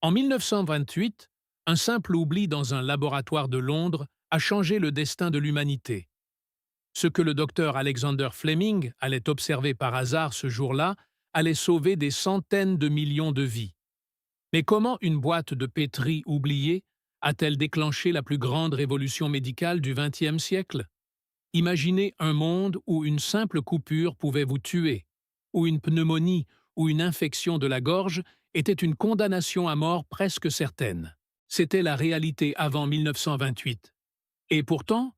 En 1928, un simple oubli dans un laboratoire de Londres a changé le destin de l'humanité. Ce que le docteur Alexander Fleming allait observer par hasard ce jour-là allait sauver des centaines de millions de vies. Mais comment une boîte de pétri oubliée a-t-elle déclenché la plus grande révolution médicale du XXe siècle? Imaginez un monde où une simple coupure pouvait vous tuer, où une pneumonie ou une infection de la gorge était une condamnation à mort presque certaine. C'était la réalité avant 1928. Et pourtant,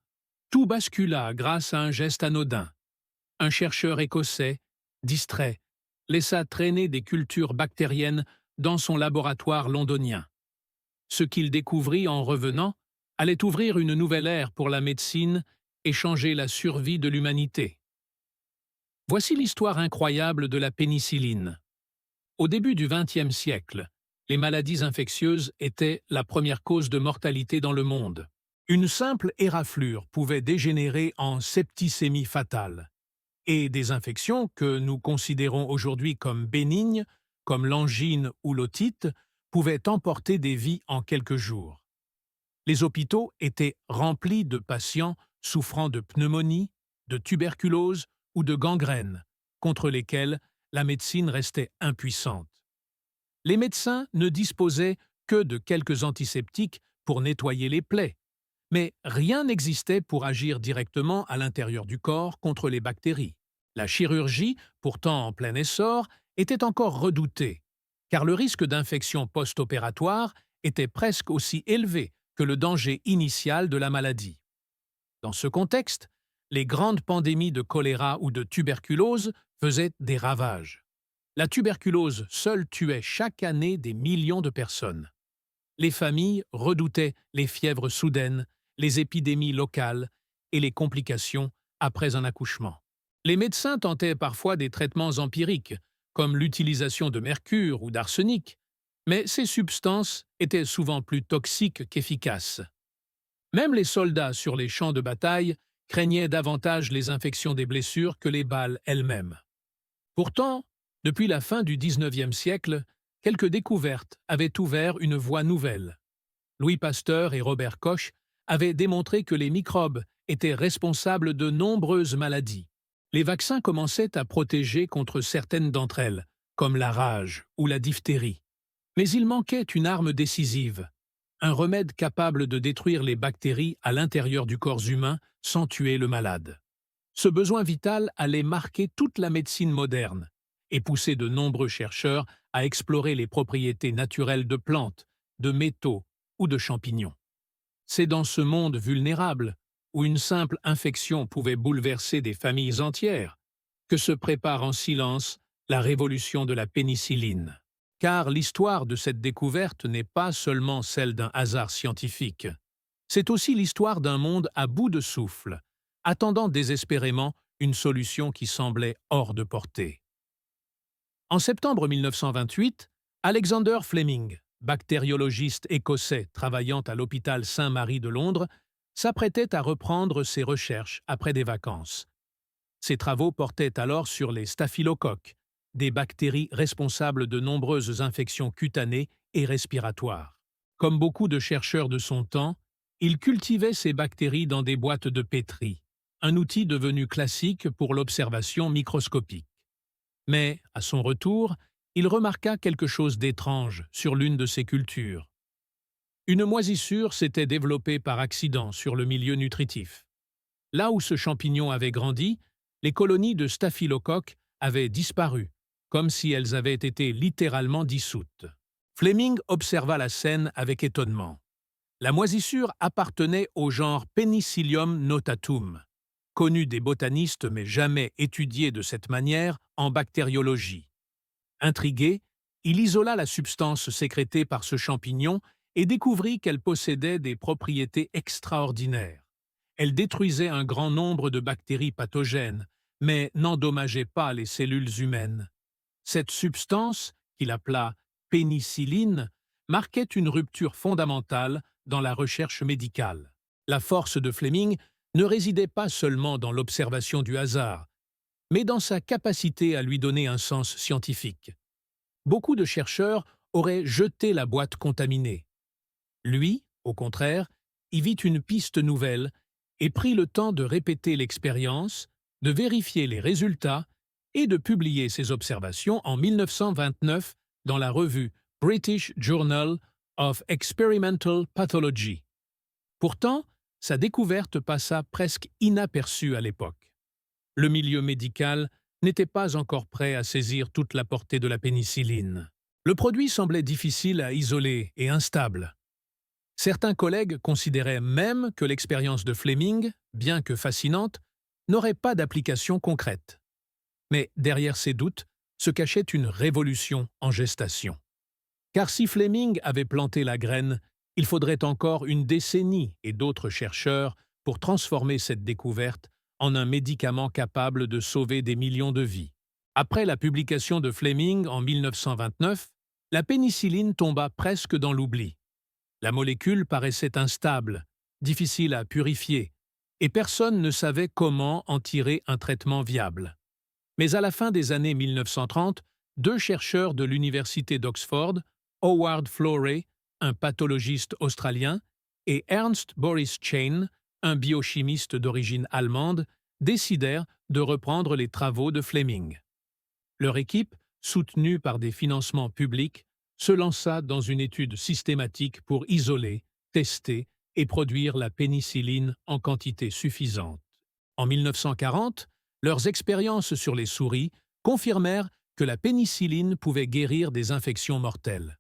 tout bascula grâce à un geste anodin. Un chercheur écossais, distrait, laissa traîner des cultures bactériennes dans son laboratoire londonien. Ce qu'il découvrit en revenant allait ouvrir une nouvelle ère pour la médecine et changer la survie de l'humanité. Voici l'histoire incroyable de la pénicilline. Au début du XXe siècle, les maladies infectieuses étaient la première cause de mortalité dans le monde. Une simple éraflure pouvait dégénérer en septicémie fatale, et des infections que nous considérons aujourd'hui comme bénignes, comme l'angine ou l'otite, pouvaient emporter des vies en quelques jours. Les hôpitaux étaient remplis de patients souffrant de pneumonie, de tuberculose ou de gangrène, contre lesquels la médecine restait impuissante. Les médecins ne disposaient que de quelques antiseptiques pour nettoyer les plaies, mais rien n'existait pour agir directement à l'intérieur du corps contre les bactéries. La chirurgie, pourtant en plein essor, était encore redoutée, car le risque d'infection post-opératoire était presque aussi élevé que le danger initial de la maladie. Dans ce contexte, les grandes pandémies de choléra ou de tuberculose faisaient des ravages. La tuberculose seule tuait chaque année des millions de personnes. Les familles redoutaient les fièvres soudaines, les épidémies locales et les complications après un accouchement. Les médecins tentaient parfois des traitements empiriques, comme l'utilisation de mercure ou d'arsenic, mais ces substances étaient souvent plus toxiques qu'efficaces. Même les soldats sur les champs de bataille craignaient davantage les infections des blessures que les balles elles-mêmes. Pourtant, depuis la fin du XIXe siècle, quelques découvertes avaient ouvert une voie nouvelle. Louis Pasteur et Robert Koch avaient démontré que les microbes étaient responsables de nombreuses maladies. Les vaccins commençaient à protéger contre certaines d'entre elles, comme la rage ou la diphtérie. Mais il manquait une arme décisive, un remède capable de détruire les bactéries à l'intérieur du corps humain sans tuer le malade. Ce besoin vital allait marquer toute la médecine moderne et pousser de nombreux chercheurs à explorer les propriétés naturelles de plantes, de métaux ou de champignons. C'est dans ce monde vulnérable, où une simple infection pouvait bouleverser des familles entières, que se prépare en silence la révolution de la pénicilline. Car l'histoire de cette découverte n'est pas seulement celle d'un hasard scientifique. C'est aussi l'histoire d'un monde à bout de souffle, attendant désespérément une solution qui semblait hors de portée. En septembre 1928, Alexander Fleming, bactériologiste écossais travaillant à l'hôpital Saint-Marie de Londres, s'apprêtait à reprendre ses recherches après des vacances. Ses travaux portaient alors sur les staphylocoques, des bactéries responsables de nombreuses infections cutanées et respiratoires. Comme beaucoup de chercheurs de son temps, il cultivait ces bactéries dans des boîtes de pétri, un outil devenu classique pour l'observation microscopique. Mais, à son retour, il remarqua quelque chose d'étrange sur l'une de ces cultures. Une moisissure s'était développée par accident sur le milieu nutritif. Là où ce champignon avait grandi, les colonies de staphylocoques avaient disparu, comme si elles avaient été littéralement dissoutes. Fleming observa la scène avec étonnement. La moisissure appartenait au genre Penicillium notatum, connu des botanistes mais jamais étudié de cette manière en bactériologie. Intrigué, il isola la substance sécrétée par ce champignon et découvrit qu'elle possédait des propriétés extraordinaires. Elle détruisait un grand nombre de bactéries pathogènes, mais n'endommageait pas les cellules humaines. Cette substance, qu'il appela pénicilline, marquait une rupture fondamentale dans la recherche médicale. La force de Fleming ne résidait pas seulement dans l'observation du hasard, mais dans sa capacité à lui donner un sens scientifique. Beaucoup de chercheurs aurait jeté la boîte contaminée. Lui, au contraire, y vit une piste nouvelle et prit le temps de répéter l'expérience, de vérifier les résultats et de publier ses observations en 1929 dans la revue British Journal of Experimental Pathology. Pourtant, sa découverte passa presque inaperçue à l'époque. Le milieu médical n'était pas encore prêt à saisir toute la portée de la pénicilline. Le produit semblait difficile à isoler et instable. Certains collègues considéraient même que l'expérience de Fleming, bien que fascinante, n'aurait pas d'application concrète. Mais derrière ces doutes se cachait une révolution en gestation. Car si Fleming avait planté la graine, il faudrait encore une décennie et d'autres chercheurs pour transformer cette découverte en un médicament capable de sauver des millions de vies. Après la publication de Fleming en 1929, la pénicilline tomba presque dans l'oubli. La molécule paraissait instable, difficile à purifier, et personne ne savait comment en tirer un traitement viable. Mais à la fin des années 1930, deux chercheurs de l'université d'Oxford, Howard Florey, un pathologiste australien, et Ernst Boris Chain, un biochimiste d'origine allemande, décidèrent de reprendre les travaux de Fleming. Leur équipe, soutenue par des financements publics, se lança dans une étude systématique pour isoler, tester et produire la pénicilline en quantité suffisante. En 1940, leurs expériences sur les souris confirmèrent que la pénicilline pouvait guérir des infections mortelles.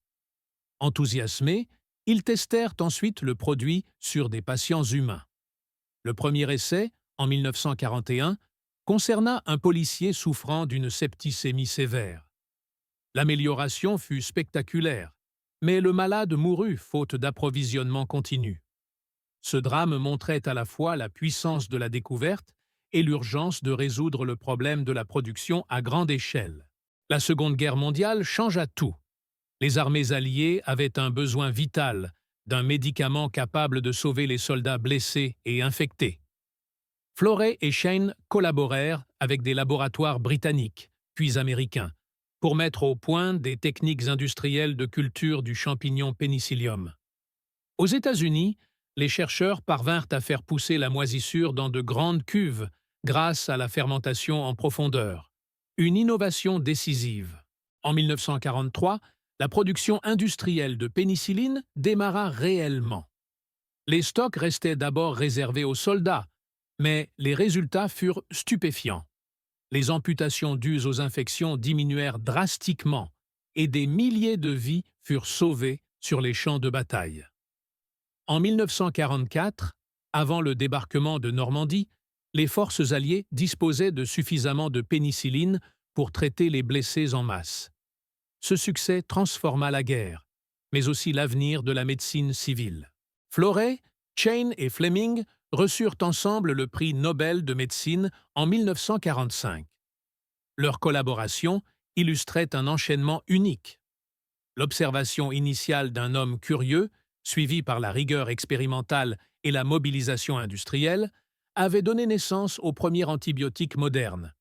Enthousiasmés, ils testèrent ensuite le produit sur des patients humains. Le premier essai, en 1941, concerna un policier souffrant d'une septicémie sévère. L'amélioration fut spectaculaire, mais le malade mourut faute d'approvisionnement continu. Ce drame montrait à la fois la puissance de la découverte et l'urgence de résoudre le problème de la production à grande échelle. La Seconde Guerre mondiale changea tout. Les armées alliées avaient un besoin vital d'un médicament capable de sauver les soldats blessés et infectés. Florey et Chain collaborèrent avec des laboratoires britanniques, puis américains, pour mettre au point des techniques industrielles de culture du champignon Penicillium. Aux États-Unis, les chercheurs parvinrent à faire pousser la moisissure dans de grandes cuves grâce à la fermentation en profondeur, une innovation décisive. En 1943, la production industrielle de pénicilline démarra réellement. Les stocks restaient d'abord réservés aux soldats, mais les résultats furent stupéfiants. Les amputations dues aux infections diminuèrent drastiquement et des milliers de vies furent sauvées sur les champs de bataille. En 1944, avant le débarquement de Normandie, les forces alliées disposaient de suffisamment de pénicilline pour traiter les blessés en masse. Ce succès transforma la guerre, mais aussi l'avenir de la médecine civile. Florey, Chain et Fleming reçurent ensemble le prix Nobel de médecine en 1945. Leur collaboration illustrait un enchaînement unique. L'observation initiale d'un homme curieux, suivie par la rigueur expérimentale et la mobilisation industrielle, avait donné naissance au premier antibiotique moderne.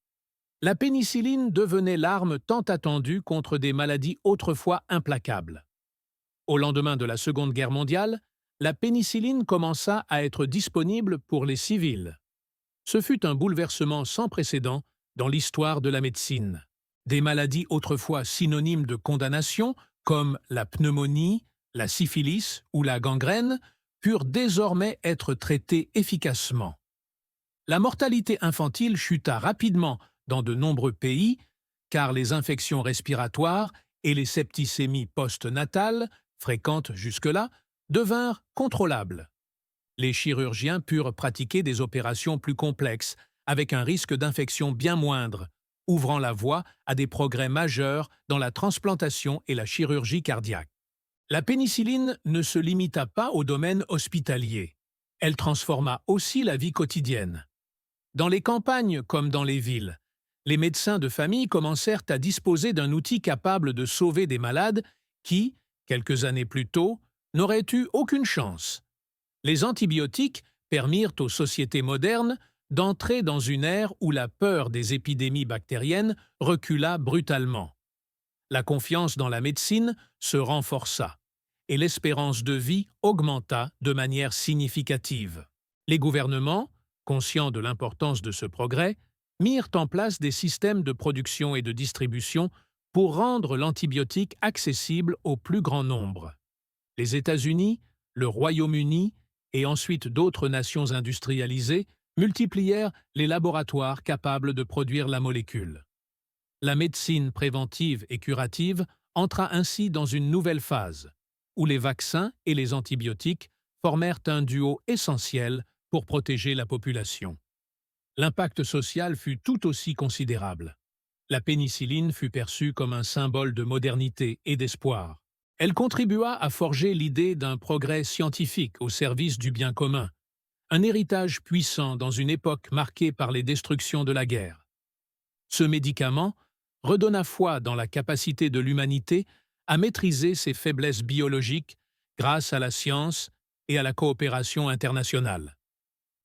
La pénicilline devenait l'arme tant attendue contre des maladies autrefois implacables. Au lendemain de la Seconde Guerre mondiale, la pénicilline commença à être disponible pour les civils. Ce fut un bouleversement sans précédent dans l'histoire de la médecine. Des maladies autrefois synonymes de condamnation, comme la pneumonie, la syphilis ou la gangrène, purent désormais être traitées efficacement. La mortalité infantile chuta rapidement dans de nombreux pays, car les infections respiratoires et les septicémies post-natales, fréquentes jusque-là, devinrent contrôlables. Les chirurgiens purent pratiquer des opérations plus complexes, avec un risque d'infection bien moindre, ouvrant la voie à des progrès majeurs dans la transplantation et la chirurgie cardiaque. La pénicilline ne se limita pas au domaine hospitalier. Elle transforma aussi la vie quotidienne. Dans les campagnes comme dans les villes, les médecins de famille commencèrent à disposer d'un outil capable de sauver des malades qui, quelques années plus tôt, n'auraient eu aucune chance. Les antibiotiques permirent aux sociétés modernes d'entrer dans une ère où la peur des épidémies bactériennes recula brutalement. La confiance dans la médecine se renforça et l'espérance de vie augmenta de manière significative. Les gouvernements, conscients de l'importance de ce progrès, mirent en place des systèmes de production et de distribution pour rendre l'antibiotique accessible au plus grand nombre. Les États-Unis, le Royaume-Uni et ensuite d'autres nations industrialisées multiplièrent les laboratoires capables de produire la molécule. La médecine préventive et curative entra ainsi dans une nouvelle phase, où les vaccins et les antibiotiques formèrent un duo essentiel pour protéger la population. L'impact social fut tout aussi considérable. La pénicilline fut perçue comme un symbole de modernité et d'espoir. Elle contribua à forger l'idée d'un progrès scientifique au service du bien commun, un héritage puissant dans une époque marquée par les destructions de la guerre. Ce médicament redonna foi dans la capacité de l'humanité à maîtriser ses faiblesses biologiques grâce à la science et à la coopération internationale.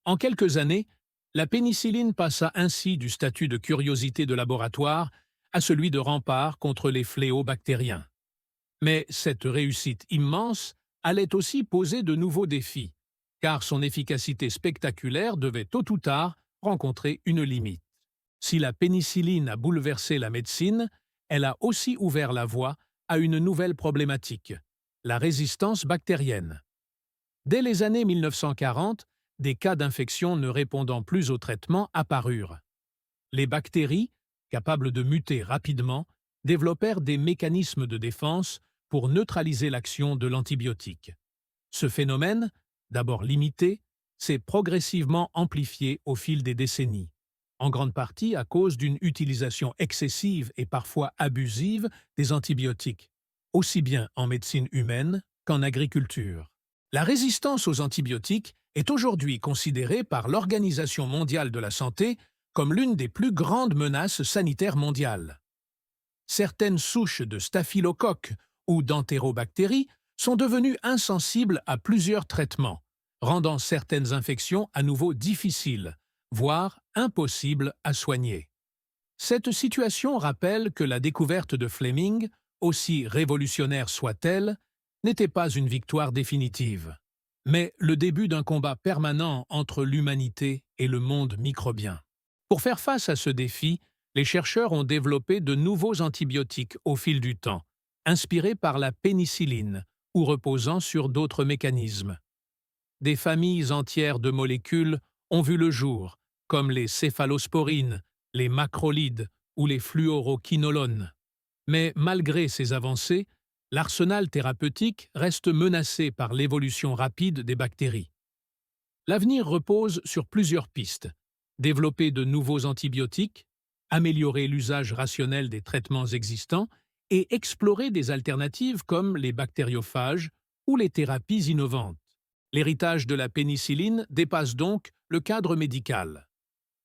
En quelques années, la pénicilline passa ainsi du statut de curiosité de laboratoire à celui de rempart contre les fléaux bactériens. Mais cette réussite immense allait aussi poser de nouveaux défis, car son efficacité spectaculaire devait tôt ou tard rencontrer une limite. Si la pénicilline a bouleversé la médecine, elle a aussi ouvert la voie à une nouvelle problématique, la résistance bactérienne. Dès les années 1940, des cas d'infection ne répondant plus au traitement apparurent. Les bactéries, capables de muter rapidement, développèrent des mécanismes de défense pour neutraliser l'action de l'antibiotique. Ce phénomène, d'abord limité, s'est progressivement amplifié au fil des décennies, en grande partie à cause d'une utilisation excessive et parfois abusive des antibiotiques, aussi bien en médecine humaine qu'en agriculture. La résistance aux antibiotiques est aujourd'hui considérée par l'Organisation mondiale de la santé comme l'une des plus grandes menaces sanitaires mondiales. Certaines souches de staphylocoques ou d'entérobactéries sont devenues insensibles à plusieurs traitements, rendant certaines infections à nouveau difficiles, voire impossibles à soigner. Cette situation rappelle que la découverte de Fleming, aussi révolutionnaire soit-elle, n'était pas une victoire définitive, mais le début d'un combat permanent entre l'humanité et le monde microbien. Pour faire face à ce défi, les chercheurs ont développé de nouveaux antibiotiques au fil du temps, inspirés par la pénicilline ou reposant sur d'autres mécanismes. Des familles entières de molécules ont vu le jour, comme les céphalosporines, les macrolides ou les fluoroquinolones. Mais malgré ces avancées, l'arsenal thérapeutique reste menacé par l'évolution rapide des bactéries. L'avenir repose sur plusieurs pistes: développer de nouveaux antibiotiques, améliorer l'usage rationnel des traitements existants et explorer des alternatives comme les bactériophages ou les thérapies innovantes. L'héritage de la pénicilline dépasse donc le cadre médical.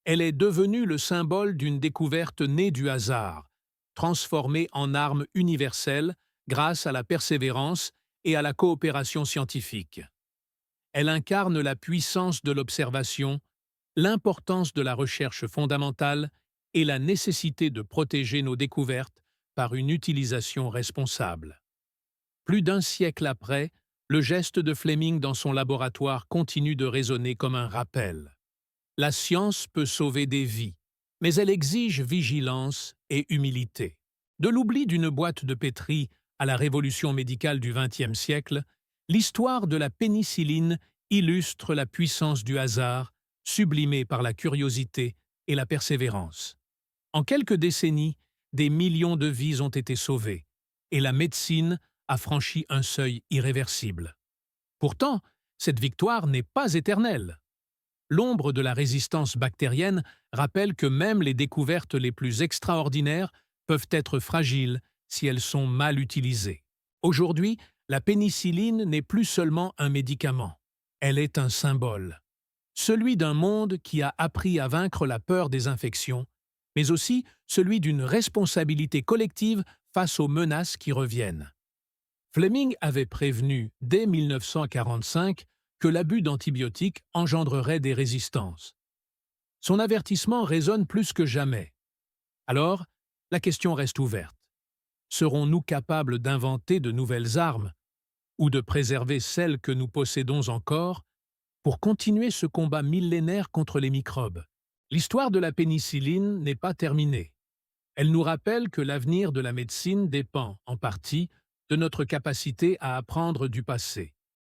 Elle est devenue le symbole d'une découverte née du hasard, transformée en arme universelle grâce à la persévérance et à la coopération scientifique. Elle incarne la puissance de l'observation, l'importance de la recherche fondamentale et la nécessité de protéger nos découvertes par une utilisation responsable. Plus d'un siècle après, le geste de Fleming dans son laboratoire continue de résonner comme un rappel. La science peut sauver des vies, mais elle exige vigilance et humilité. De l'oubli d'une boîte de pétri à la révolution médicale du XXe siècle, l'histoire de la pénicilline illustre la puissance du hasard, sublimée par la curiosité et la persévérance. En quelques décennies, des millions de vies ont été sauvées, et la médecine a franchi un seuil irréversible. Pourtant, cette victoire n'est pas éternelle. L'ombre de la résistance bactérienne rappelle que même les découvertes les plus extraordinaires peuvent être fragiles si elles sont mal utilisées. Aujourd'hui, la pénicilline n'est plus seulement un médicament, elle est un symbole. Celui d'un monde qui a appris à vaincre la peur des infections, mais aussi celui d'une responsabilité collective face aux menaces qui reviennent. Fleming avait prévenu dès 1945 que l'abus d'antibiotiques engendrerait des résistances. Son avertissement résonne plus que jamais. Alors, la question reste ouverte. Serons-nous capables d'inventer de nouvelles armes ou de préserver celles que nous possédons encore pour continuer ce combat millénaire contre les microbes? L'histoire de la pénicilline n'est pas terminée. Elle nous rappelle que l'avenir de la médecine dépend, en partie, de notre capacité à apprendre du passé.